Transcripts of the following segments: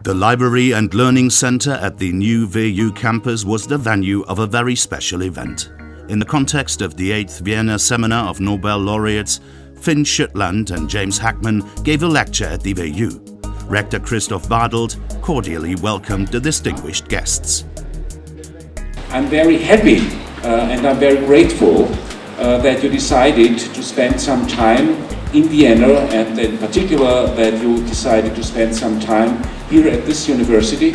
The Library and Learning Center at the new WU campus was the venue of a very special event. In the context of the 8th Vienna Seminar of Nobel Laureates, Finn Schüttland and James Hackman gave a lecture at the WU. Rector Christoph Bartelt cordially welcomed the distinguished guests. I'm very happy and I'm very grateful that you decided to spend some time in Vienna, and in particular that you decided to spend some time here at this university,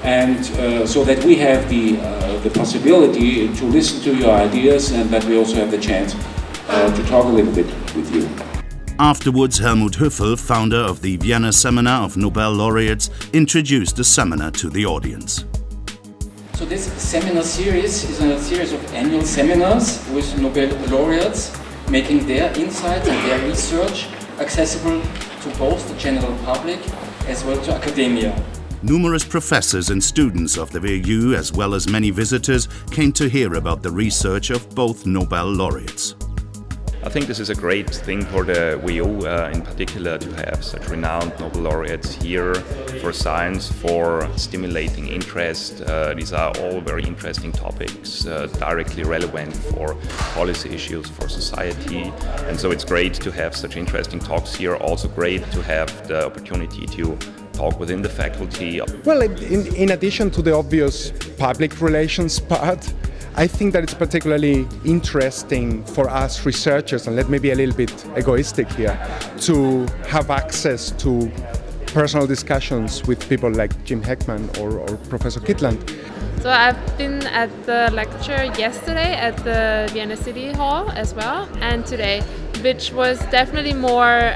and so that we have the possibility to listen to your ideas and that we also have the chance to talk a little bit with you. Afterwards, Helmut Höffel, founder of the Vienna Seminar of Nobel Laureates, introduced the seminar to the audience. So this seminar series is a series of annual seminars with Nobel laureates, making their insights and their research accessible to both the general public as well to academia. Numerous professors and students of the WU, as well as many visitors, came to hear about the research of both Nobel laureates. I think this is a great thing for the WU, in particular, to have such renowned Nobel laureates here for science, for stimulating interest. These are all very interesting topics, directly relevant for policy issues, for society. And so it's great to have such interesting talks here. Also great to have the opportunity to talk within the faculty. Well, in addition to the obvious public relations part, I think that it's particularly interesting for us researchers, and let me be a little bit egoistic here, to have access to personal discussions with people like Jim Heckman or Professor Kitland. So I've been at the lecture yesterday at the Vienna City Hall as well, and today, which was definitely more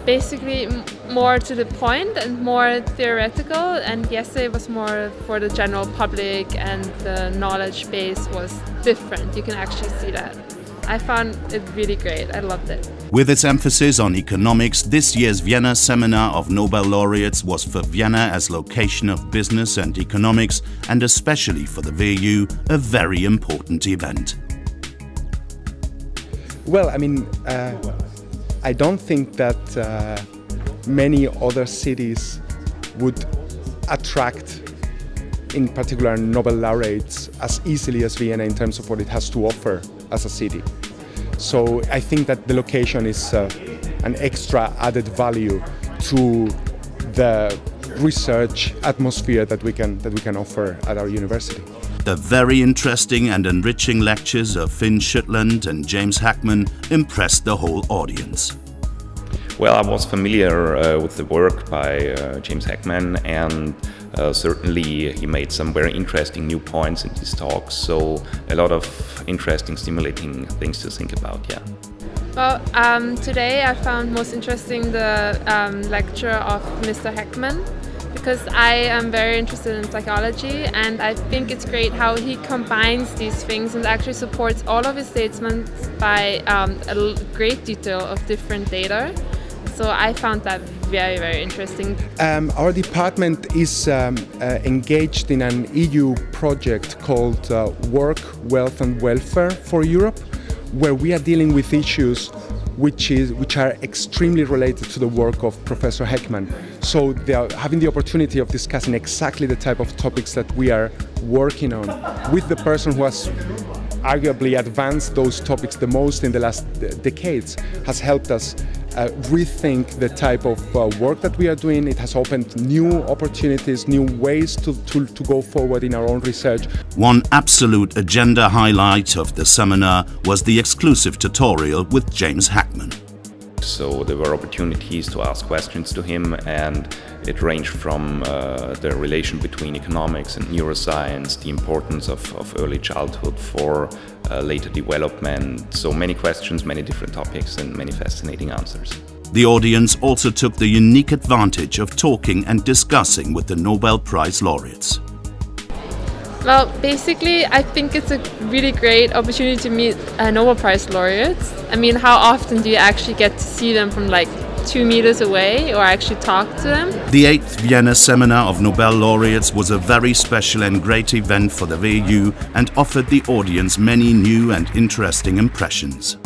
basically more to the point and more theoretical, and yesterday was more for the general public and the knowledge base was different. You can actually see that. I found it really great. I loved it. With its emphasis on economics, this year's Vienna Seminar of Nobel Laureates was for Vienna as location of business and economics, and especially for the WU, a very important event. Well, I mean, I don't think that many other cities would attract, in particular, Nobel laureates as easily as Vienna in terms of what it has to offer as a city. So I think that the location is an extra added value to the research atmosphere that we can offer at our university. The very interesting and enriching lectures of Finn Schüttland and James Hackman impressed the whole audience. Well, I was familiar with the work by James Hackman, and certainly he made some very interesting new points in his talks, so a lot of interesting, stimulating things to think about, yeah. Well, today I found most interesting the lecture of Mr. Heckman, because I am very interested in psychology, and I think it's great how he combines these things and actually supports all of his statements by a great detail of different data. So I found that very, very interesting. Our department is engaged in an EU project called Work, Wealth and Welfare for Europe, where we are dealing with issues which are extremely related to the work of Professor Heckman. So they are having the opportunity of discussing exactly the type of topics that we are working on with the person who has arguably advanced those topics the most in the last decades, has helped us rethink the type of work that we are doing. It has opened new opportunities, new ways to go forward in our own research. One absolute agenda highlight of the seminar was the exclusive tutorial with James Hackman. So there were opportunities to ask questions to him, and it ranged from the relation between economics and neuroscience, the importance of early childhood for later development. So many questions, many different topics, and many fascinating answers. The audience also took the unique advantage of talking and discussing with the Nobel Prize laureates. Well, basically, I think it's a really great opportunity to meet Nobel Prize laureates. I mean, how often do you actually get to see them from like 2 meters away or actually talk to them? The 8th Vienna Seminar of Nobel Laureates was a very special and great event for the WU and offered the audience many new and interesting impressions.